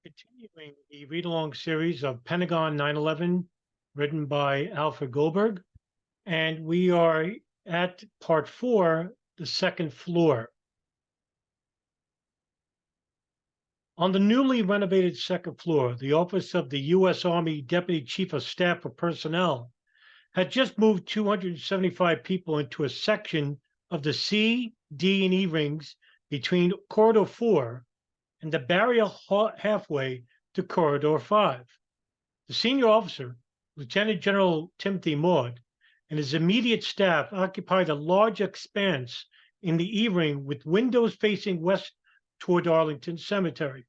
Continuing the read along series of Pentagon 9/11, written by Alfred Goldberg. And we are at part four, the second floor. On the newly renovated second floor, the office of the U.S. Army Deputy Chief of Staff for Personnel had just moved 275 people into a section of the C, D, and E rings between Corridor 4 and the barrier halfway to Corridor 5. The senior officer, Lieutenant General Timothy Maud, and his immediate staff occupied a large expanse in the E Ring with windows facing west toward Arlington Cemetery.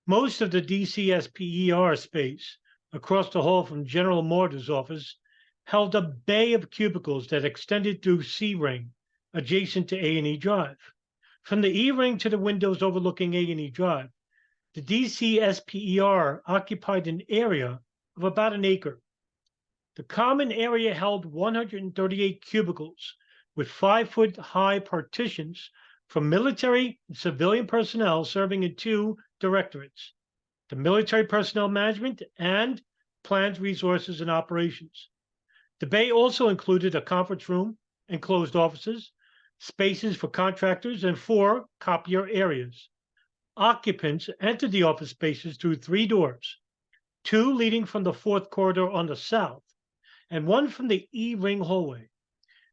Most of the DCSPER space across the hall from General Maud's office held a bay of cubicles that extended through C Ring, adjacent to A&E Drive. From the E Ring to the windows overlooking A&E Drive, the DCSPER occupied an area of about an acre. The common area held 138 cubicles with 5-foot high partitions for military and civilian personnel serving in two directorates: the Military Personnel Management and Plans, Resources, and Operations. The bay also included a conference room, enclosed offices, spaces for contractors, and 4 copier areas. Occupants entered the office spaces through 3 doors, 2 leading from the 4th corridor on the south, and 1 from the E Ring hallway.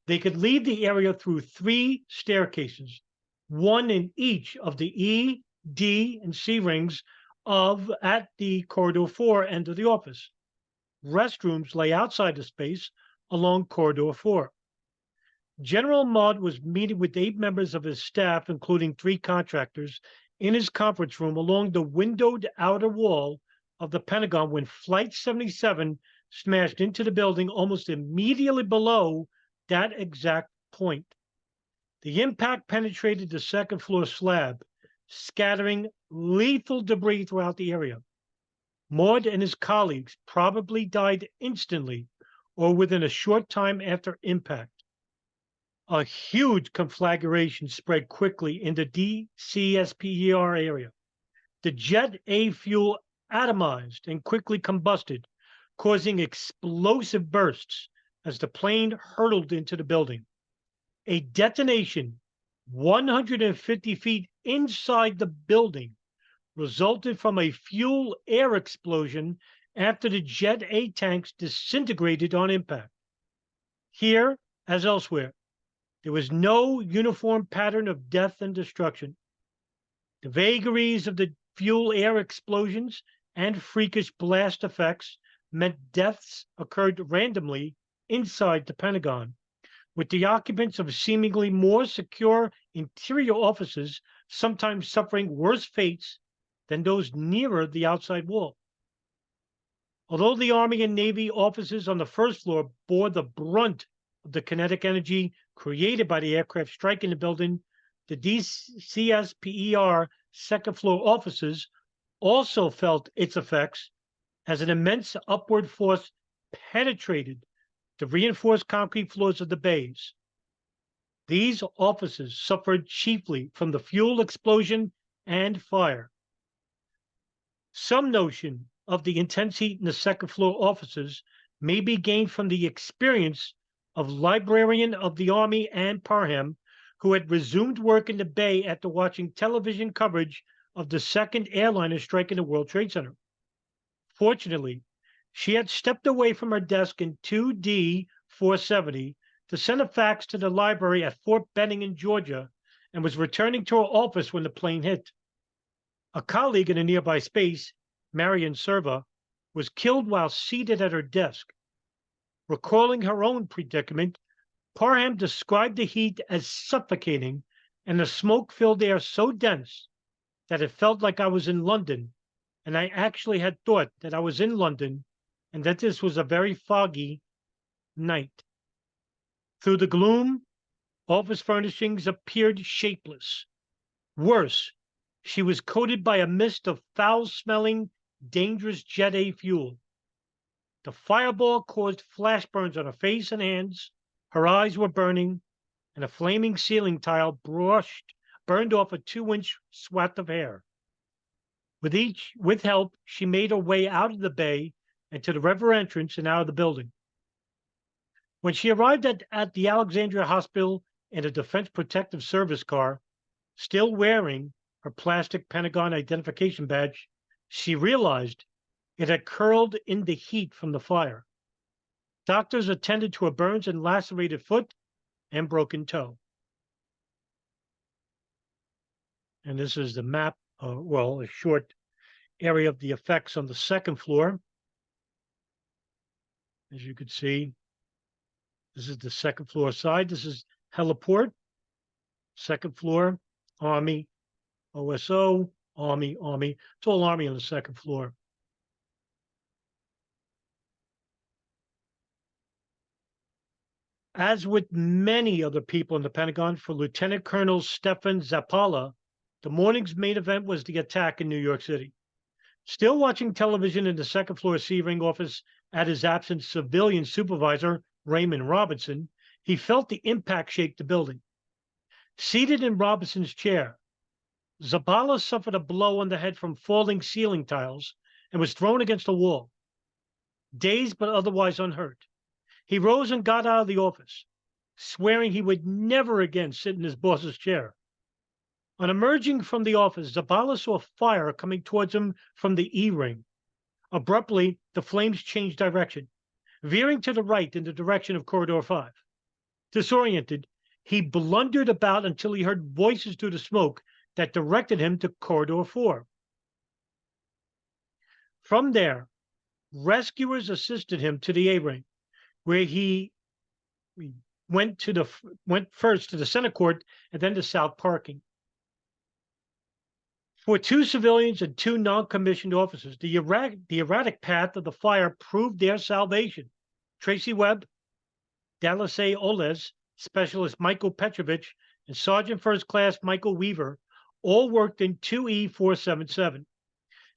They could leave the area through 3 staircases, 1 in each of the E, D, and C rings at the Corridor 4 end of the office. Restrooms lay outside the space along Corridor 4. General Maud was meeting with 8 members of his staff, including 3 contractors, in his conference room along the windowed outer wall of the Pentagon when Flight 77 smashed into the building almost immediately below that exact point. The impact penetrated the second floor slab, scattering lethal debris throughout the area. Maud and his colleagues probably died instantly or within a short time after impact. A huge conflagration spread quickly in the DCSPER area. The Jet A fuel atomized and quickly combusted, causing explosive bursts as the plane hurtled into the building. A detonation 150 feet inside the building resulted from a fuel air explosion after the Jet A tanks disintegrated on impact. Here, as elsewhere, there was no uniform pattern of death and destruction. The vagaries of the fuel air explosions and freakish blast effects meant deaths occurred randomly inside the Pentagon, with the occupants of seemingly more secure interior offices sometimes suffering worse fates than those nearer the outside wall. Although the Army and Navy offices on the first floor bore the brunt of the kinetic energy created by the aircraft striking the building, the DCSPER second floor offices also felt its effects as an immense upward force penetrated the reinforced concrete floors of the bays. These offices suffered chiefly from the fuel explosion and fire. Some notion of the intense heat in the second floor offices may be gained from the experience of librarian of the Army Anne Parham, who had resumed work in the bay after watching television coverage of the second airliner strike in the World Trade Center. Fortunately, she had stepped away from her desk in 2D 470 to send a fax to the library at Fort Benning in Georgia and was returning to her office when the plane hit. A colleague in a nearby space, Marion Serva, was killed while seated at her desk. Recalling her own predicament, Parham described the heat as suffocating and the smoke-filled air so dense that it felt like I was in London, and I actually had thought that I was in London and that this was a very foggy night. Through the gloom, office furnishings appeared shapeless. Worse, she was coated by a mist of foul-smelling, dangerous Jet A fuel. The fireball caused flash burns on her face and hands, her eyes were burning, and a flaming ceiling tile burned off a 2-inch swath of hair. With help, she made her way out of the bay and to the river entrance and out of the building. When she arrived at the Alexandria Hospital in a Defense Protective Service car, still wearing her plastic Pentagon identification badge, she realized it had curled in the heat from the fire. Doctors attended to her burns and lacerated foot and broken toe. And this is the map, a short area of the effects on the second floor. As you can see, this is the second floor side. This is heliport, second floor, Army, OSO, Army. It's all Army on the second floor. As with many other people in the Pentagon, for Lieutenant Colonel Stefan Zappala, the morning's main event was the attack in New York City. Still watching television in the second floor C-ring office at his absent civilian supervisor, Raymond Robinson, he felt the impact shake the building. Seated in Robinson's chair, Zappala suffered a blow on the head from falling ceiling tiles and was thrown against a wall. Dazed but otherwise unhurt, he rose and got out of the office, swearing he would never again sit in his boss's chair. On emerging from the office, Zappala saw fire coming towards him from the E-ring. Abruptly, the flames changed direction, veering to the right in the direction of Corridor 5. Disoriented, he blundered about until he heard voices through the smoke that directed him to Corridor 4. From there, rescuers assisted him to the A-ring, where he went first to the center court and then to South Parking. For two civilians and two non-commissioned officers, the erratic path of the fire proved their salvation. Tracy Webb, Dallasay Oles, Specialist Michael Petrovich, and Sergeant First Class Michael Weaver all worked in 2E477.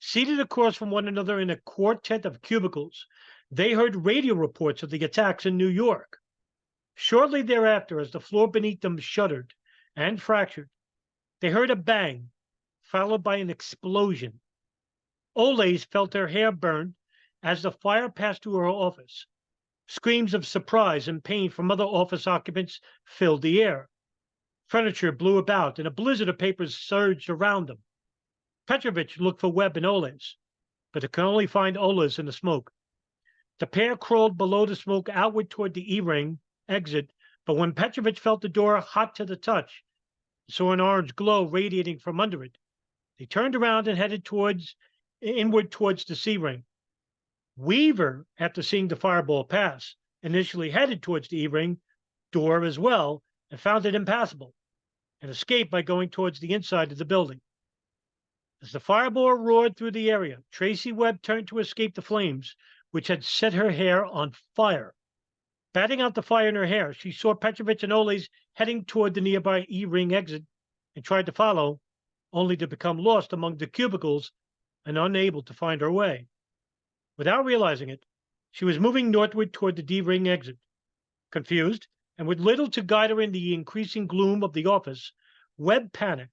Seated across from one another in a quartet of cubicles, they heard radio reports of the attacks in New York. Shortly thereafter, as the floor beneath them shuddered and fractured, they heard a bang, followed by an explosion. Oles felt her hair burn as the fire passed through her office. Screams of surprise and pain from other office occupants filled the air. Furniture blew about, and a blizzard of papers surged around them. Petrovich looked for Webb and Oles, but could only find Oles in the smoke. The pair crawled below the smoke outward toward the E-ring exit, but when Petrovich felt the door hot to the touch, saw an orange glow radiating from under it, they turned around and headed inward towards the C-ring. Weaver, after seeing the fireball pass, initially headed towards the E-ring door as well and found it impassable and escaped by going towards the inside of the building. As the fireball roared through the area, Tracy Webb turned to escape the flames, which had set her hair on fire. Batting out the fire in her hair, she saw Petrovich and Oles heading toward the nearby E-ring exit and tried to follow, only to become lost among the cubicles and unable to find her way. Without realizing it, she was moving northward toward the D-ring exit. Confused, and with little to guide her in the increasing gloom of the office, Webb panicked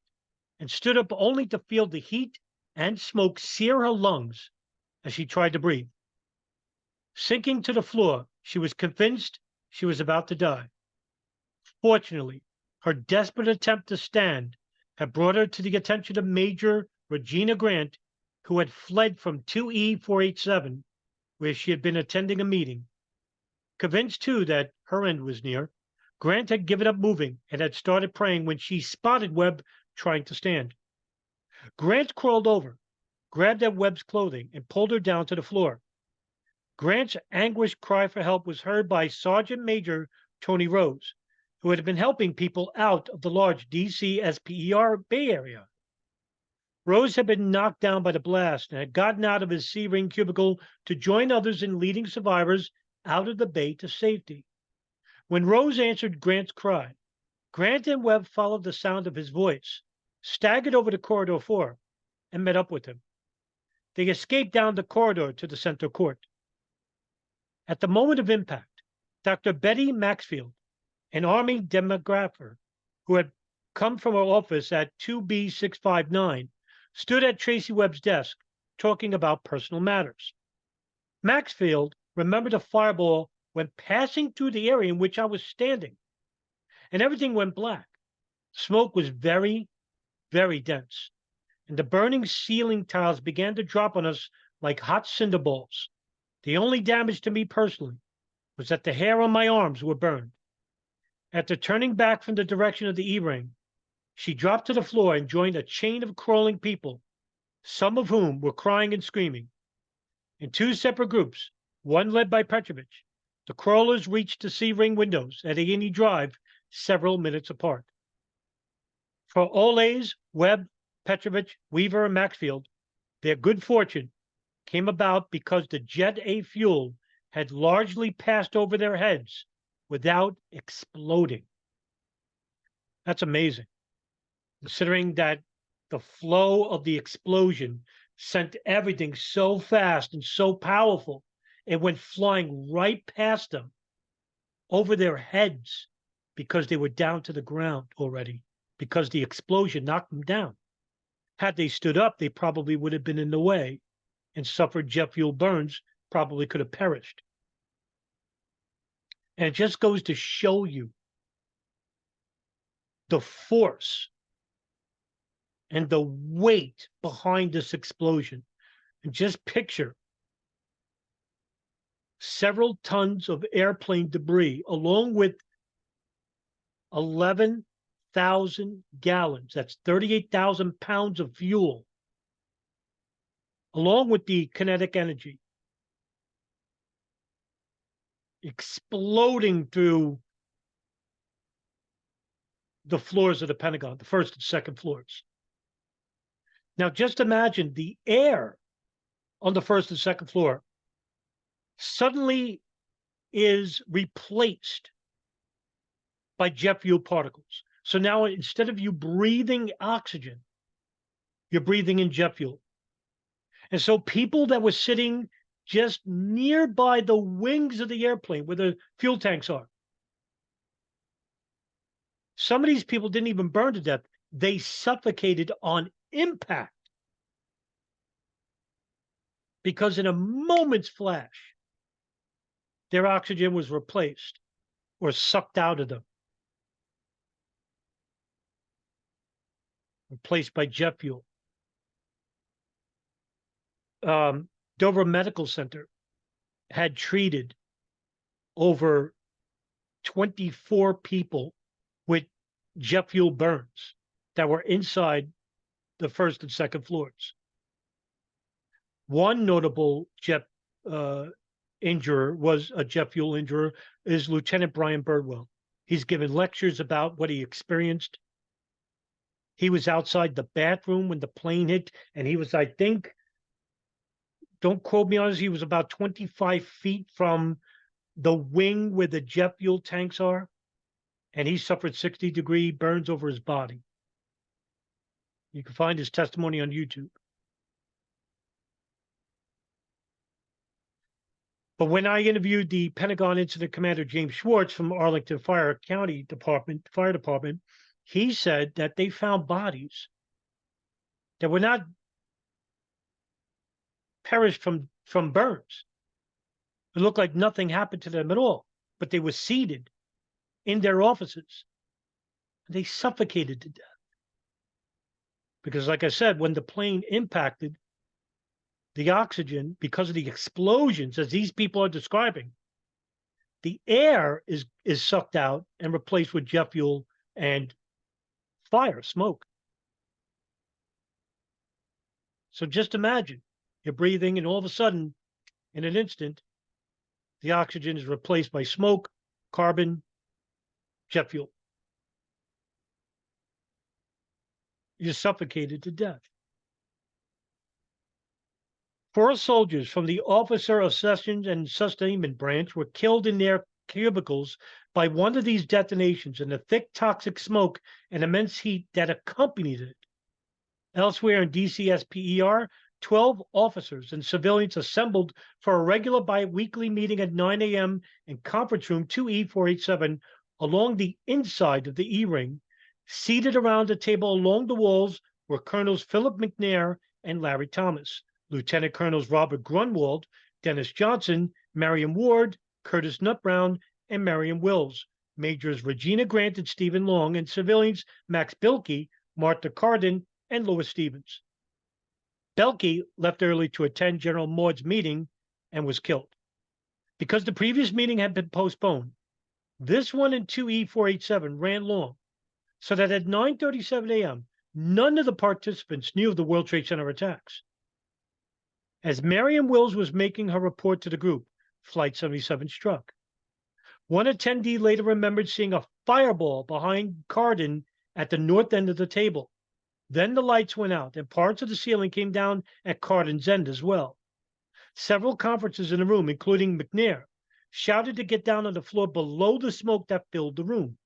and stood up only to feel the heat and smoke sear her lungs as she tried to breathe. Sinking to the floor, she was convinced she was about to die. Fortunately, her desperate attempt to stand had brought her to the attention of Major Regina Grant, who had fled from 2E487, where she had been attending a meeting. Convinced, too, that her end was near, Grant had given up moving and had started praying when she spotted Webb trying to stand. Grant crawled over, grabbed at Webb's clothing, and pulled her down to the floor. Grant's anguished cry for help was heard by Sergeant Major Tony Rose, who had been helping people out of the large D.C. SPER Bay Area. Rose had been knocked down by the blast and had gotten out of his C-ring cubicle to join others in leading survivors out of the bay to safety. When Rose answered Grant's cry, Grant and Webb followed the sound of his voice, staggered over to Corridor 4, and met up with him. They escaped down the corridor to the center court. At the moment of impact, Dr. Betty Maxfield, an Army demographer who had come from her office at 2B659, stood at Tracy Webb's desk talking about personal matters. Maxfield remembered a fireball when passing through the area in which I was standing, and everything went black. Smoke was very, very dense, and the burning ceiling tiles began to drop on us like hot cinder balls. The only damage to me personally was that the hair on my arms were burned. After turning back from the direction of the E-ring, she dropped to the floor and joined a chain of crawling people, some of whom were crying and screaming. In two separate groups, one led by Petrovich, the crawlers reached the C-ring windows at A&E Drive several minutes apart. For Olays, Webb, Petrovich, Weaver, and Maxfield, their good fortune came about because the Jet A fuel had largely passed over their heads without exploding. That's amazing, considering that the flow of the explosion sent everything so fast and so powerful, it went flying right past them over their heads because they were down to the ground already, because the explosion knocked them down. Had they stood up, they probably would have been in the way and suffered jet fuel burns, probably could have perished. And it just goes to show you the force and the weight behind this explosion. And just picture several tons of airplane debris, along with 11,000 gallons, that's 38,000 pounds of fuel, along with the kinetic energy, exploding through the floors of the Pentagon, the first and second floors. Now, just imagine the air on the first and second floor suddenly is replaced by jet fuel particles. So now instead of you breathing oxygen, you're breathing in jet fuel. And so people that were sitting just nearby the wings of the airplane where the fuel tanks are, some of these people didn't even burn to death. They suffocated on impact because in a moment's flash, their oxygen was replaced or sucked out of them, replaced by jet fuel. Dover Medical Center had treated over 24 people with jet fuel burns that were inside the first and second floors. One notable jet injurer was a jet fuel injurer is Lieutenant Brian Birdwell. He's given lectures about what he experienced. He was outside the bathroom when the plane hit, and he was, I think, don't quote me on this, he was about 25 feet from the wing where the jet fuel tanks are, and he suffered 60-degree burns over his body. You can find his testimony on YouTube. But when I interviewed the Pentagon Incident Commander James Schwartz from Arlington Fire Department, he said that they found bodies that were not perished from burns. It looked like nothing happened to them at all, but they were seated in their offices. They suffocated to death. Because, like I said, when the plane impacted, the oxygen, because of the explosions, as these people are describing, the air is sucked out and replaced with jet fuel and fire, smoke. So just imagine you're breathing, and all of a sudden, in an instant, the oxygen is replaced by smoke, carbon, jet fuel. You're suffocated to death. 4 soldiers from the Officer of Sessions and Sustainment Branch were killed in their cubicles by one of these detonations and the thick toxic smoke and immense heat that accompanied it. Elsewhere in DCSPER, 12 officers and civilians assembled for a regular bi-weekly meeting at 9 a.m. in conference room 2E487 along the inside of the E-ring, seated around a table along the walls were Colonels Philip McNair and Larry Thomas, Lieutenant Colonels Robert Grunwald, Dennis Johnson, Marion Ward, Curtis Nutbrown, and Marion Wills, Majors Regina Grant and Stephen Long, and civilians Max Bilkey, Martha Cardin, and Louis Stevens. Belkey left early to attend General Maud's meeting and was killed. Because the previous meeting had been postponed, this one in 2E487 ran long, so that at 9:37 a.m., none of the participants knew of the World Trade Center attacks. As Marion Wills was making her report to the group, Flight 77 struck. One attendee later remembered seeing a fireball behind Cardin at the north end of the table. Then the lights went out, and parts of the ceiling came down at Cardin's end as well. Several conferences in the room, including McNair, shouted to get down on the floor below the smoke that filled the room.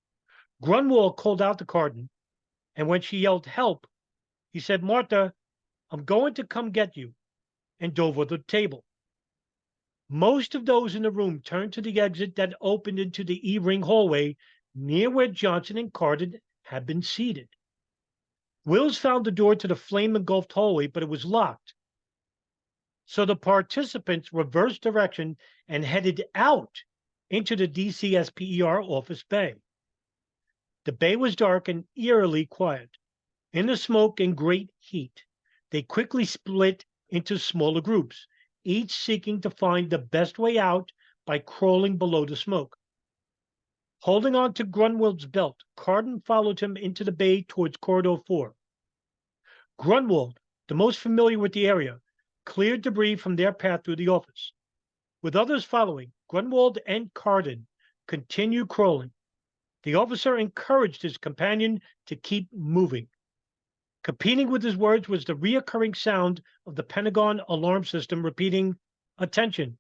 Grunwald called out to Cardin, and when she yelled help, he said, "Martha, I'm going to come get you," and dove over the table. Most of those in the room turned to the exit that opened into the E-ring hallway near where Johnson and Cardin had been seated. Wills found the door to the flame-engulfed hallway, but it was locked. So the participants reversed direction and headed out into the DCSPER office bay. The bay was dark and eerily quiet. In the smoke and great heat, they quickly split into smaller groups, each seeking to find the best way out by crawling below the smoke. Holding on to Grunwald's belt, Cardin followed him into the bay towards Corridor 4. Grunwald, the most familiar with the area, cleared debris from their path through the office. With others following, Grunwald and Cardin continued crawling. The officer encouraged his companion to keep moving. Competing with his words was the reoccurring sound of the Pentagon alarm system repeating, "Attention,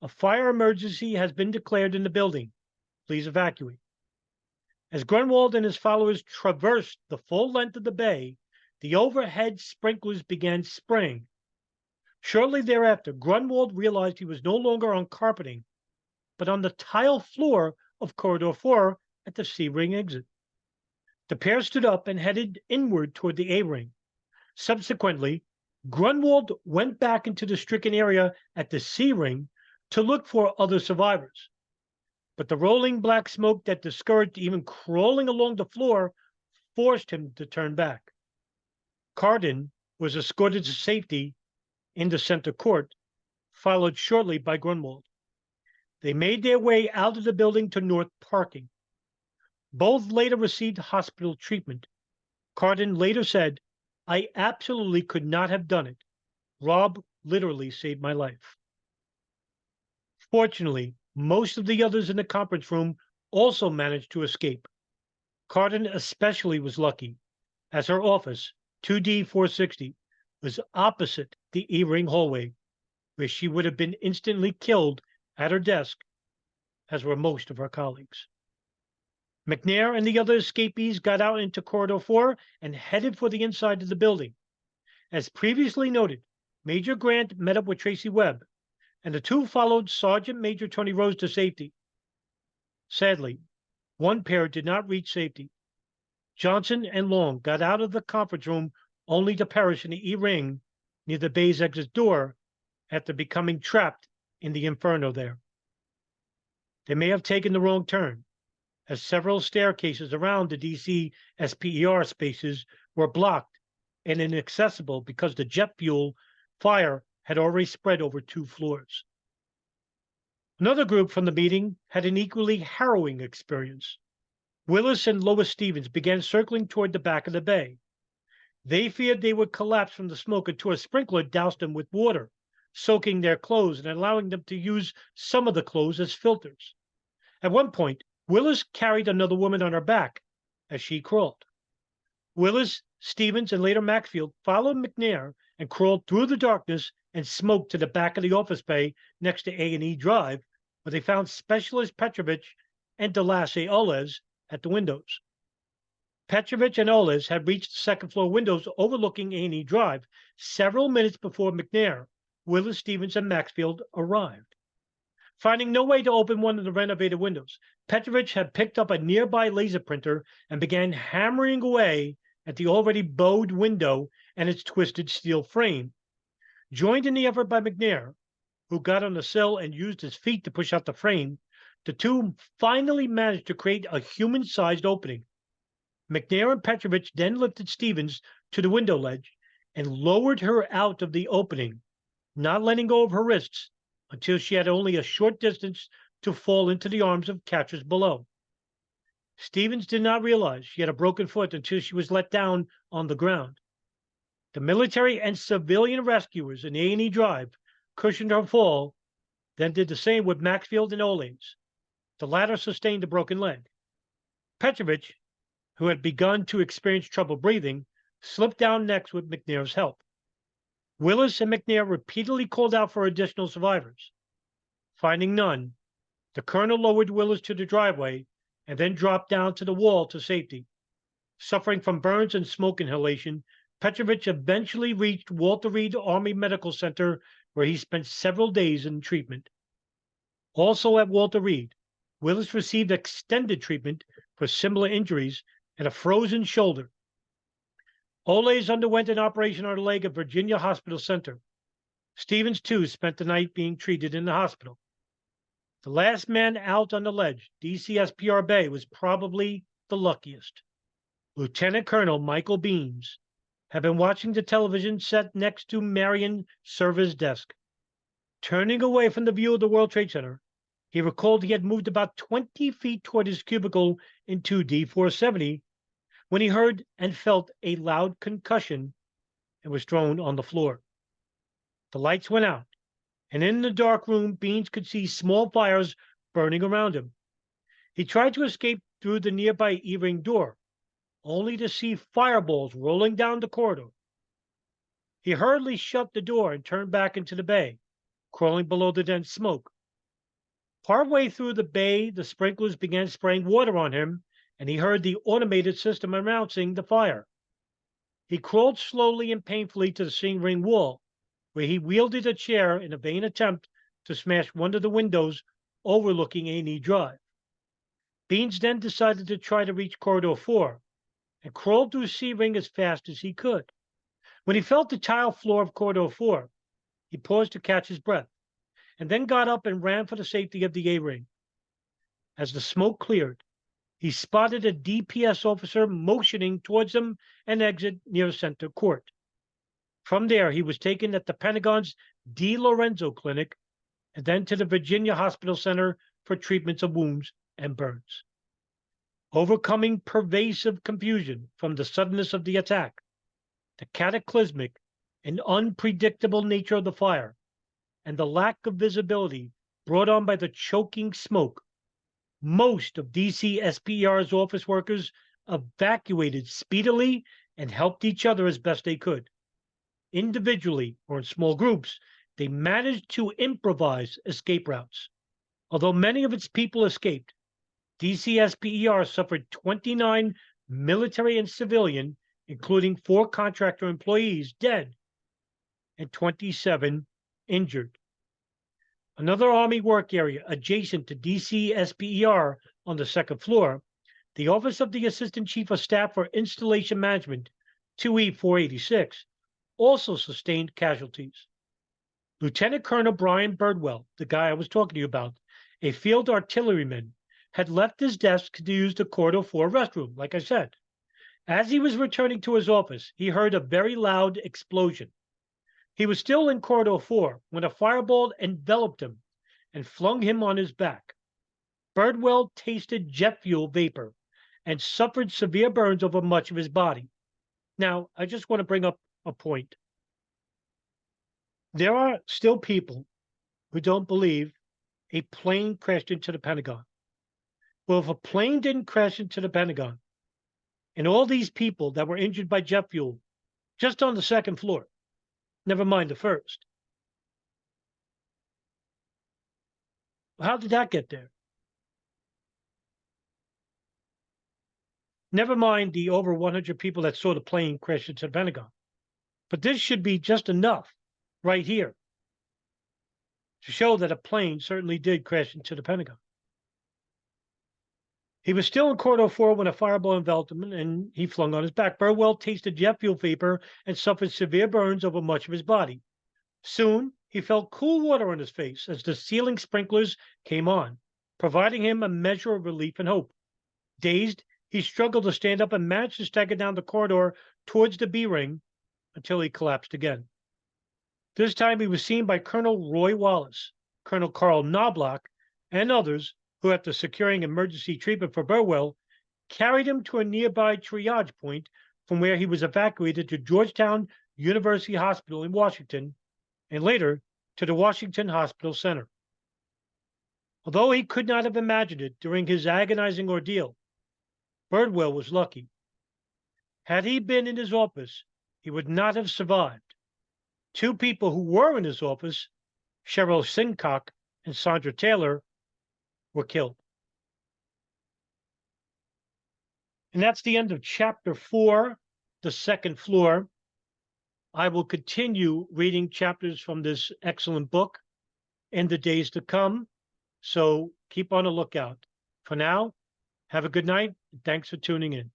a fire emergency has been declared in the building. Please evacuate." As Grunwald and his followers traversed the full length of the bay, the overhead sprinklers began spraying. Shortly thereafter, Grunwald realized he was no longer on carpeting, but on the tile floor of Corridor 4 at the C-ring exit. The pair stood up and headed inward toward the A-ring. Subsequently, Grunwald went back into the stricken area at the C-ring to look for other survivors. But the rolling black smoke that discouraged even crawling along the floor forced him to turn back. Cardin was escorted to safety in the center court, followed shortly by Grunwald. They made their way out of the building to north parking. Both later received hospital treatment. Cardin later said, "I absolutely could not have done it. Rob literally saved my life." Fortunately, most of the others in the conference room also managed to escape. Cardin especially was lucky, as her office, 2D460, was opposite the E-ring hallway, where she would have been instantly killed at her desk, as were most of her colleagues. McNair and the other escapees got out into Corridor 4 and headed for the inside of the building. As previously noted, Major Grant met up with Tracy Webb, and the two followed Sergeant Major Tony Rose to safety. Sadly, one pair did not reach safety. Johnson and Long got out of the conference room only to perish in the E-ring near the bay's exit door after becoming trapped in the inferno there. They may have taken the wrong turn, as several staircases around the DC SPER spaces were blocked and inaccessible because the jet fuel fire had already spread over 2 floors. Another group from the meeting had an equally harrowing experience. Willis and Lois Stevens began circling toward the back of the bay. They feared they would collapse from the smoke until a sprinkler doused them with water, soaking their clothes and allowing them to use some of the clothes as filters. At one point, Willis carried another woman on her back as she crawled. Willis, Stevens, and later Maxfield followed McNair and crawled through the darkness and smoke to the back of the office bay next to A&E Drive, where they found Specialist Petrovich and Delasse Oles at the windows. Petrovich and Oles had reached the second-floor windows overlooking A&E Drive several minutes before McNair, Willis, Stevens, and Maxfield arrived. Finding no way to open one of the renovated windows, Petrovich had picked up a nearby laser printer and began hammering away at the already bowed window and its twisted steel frame. Joined in the effort by McNair, who got on the sill and used his feet to push out the frame, the two finally managed to create a human-sized opening. McNair and Petrovich then lifted Stevens to the window ledge and lowered her out of the opening, not letting go of her wrists until she had only a short distance to fall into the arms of catchers below. Stevens did not realize she had a broken foot until she was let down on the ground. The military and civilian rescuers in A&E Drive cushioned her fall, then did the same with Maxfield and Olanes. The latter sustained a broken leg. Petrovich, who had begun to experience trouble breathing, slipped down next with McNair's help. Willis and McNair repeatedly called out for additional survivors. Finding none, the colonel lowered Willis to the driveway and then dropped down to the wall to safety. Suffering from burns and smoke inhalation, Petrovich eventually reached Walter Reed Army Medical Center, where he spent several days in treatment. Also at Walter Reed, Willis received extended treatment for similar injuries and a frozen shoulder. Olays underwent an operation on her leg at Virginia Hospital Center. Stevens, too, spent the night being treated in the hospital. The last man out on the ledge, DCSPR Bay, was probably the luckiest. Lieutenant Colonel Michael Beans had been watching the television set next to Marion Server's desk. Turning away from the view of the World Trade Center, he recalled he had moved about 20 feet toward his cubicle in 2D470 when he heard and felt a loud concussion and was thrown on the floor. The lights went out, and in the dark room, Beans could see small fires burning around him. He tried to escape through the nearby E-ring door, only to see fireballs rolling down the corridor. He hurriedly shut the door and turned back into the bay, crawling below the dense smoke. Partway through the bay, the sprinklers began spraying water on him, and he heard the automated system announcing the fire. He crawled slowly and painfully to the ceiling ring wall, where he wielded a chair in a vain attempt to smash one of the windows overlooking A&E Drive. Beans then decided to try to reach Corridor 4 and crawled through C-ring as fast as he could. When he felt the tile floor of Corridor 4, he paused to catch his breath, and then got up and ran for the safety of the A-ring. As the smoke cleared, he spotted a DPS officer motioning towards him an exit near Center Court. From there, he was taken at the Pentagon's D. Lorenzo Clinic and then to the Virginia Hospital Center for treatments of wounds and burns. Overcoming pervasive confusion from the suddenness of the attack, the cataclysmic and unpredictable nature of the fire, and the lack of visibility brought on by the choking smoke, most of DCSPER's office workers evacuated speedily and helped each other as best they could. Individually or in small groups, they managed to improvise escape routes. Although many of its people escaped, DCSPER suffered 29 military and civilian, including 4 contractor employees, dead and 27 injured. Another Army work area adjacent to DCSPER on the second floor, the Office of the Assistant Chief of Staff for Installation Management, 2E486, also sustained casualties. Lieutenant Colonel Brian Birdwell, the guy I was talking to you about, a field artilleryman, had left his desk to use the Corridor 4 restroom, like I said. As he was returning to his office, he heard a very loud explosion. He was still in Corridor 4 when a fireball enveloped him and flung him on his back. Birdwell tasted jet fuel vapor and suffered severe burns over much of his body. Now, I just want to bring up a point. There are still people who don't believe a plane crashed into the Pentagon. Well, if a plane didn't crash into the Pentagon, and all these people that were injured by jet fuel just on the second floor, never mind the first, how did that get there? Never mind the over 100 people that saw the plane crash into the Pentagon. But this should be just enough right here to show that a plane certainly did crash into the Pentagon. He was still in corridor 4 when a fireball enveloped him and he flung on his back. Birdwell tasted jet fuel vapor and suffered severe burns over much of his body. Soon, he felt cool water on his face as the ceiling sprinklers came on, providing him a measure of relief and hope. Dazed, he struggled to stand up and managed to stagger down the corridor towards the B ring until he collapsed again. This time, he was seen by Colonel Roy Wallace, Colonel Carl Knobloch, and others who, after securing emergency treatment for Burwell, carried him to a nearby triage point from where he was evacuated to Georgetown University Hospital in Washington and later to the Washington Hospital Center. Although he could not have imagined it during his agonizing ordeal, Birdwell was lucky. Had he been in his office, he would not have survived. Two people who were in his office, Cheryl Sincock and Sandra Taylor, were killed. And that's the end of chapter 4, The Second Floor. I will continue reading chapters from this excellent book in the days to come, so keep on the lookout. For now, have a good night, and thanks for tuning in.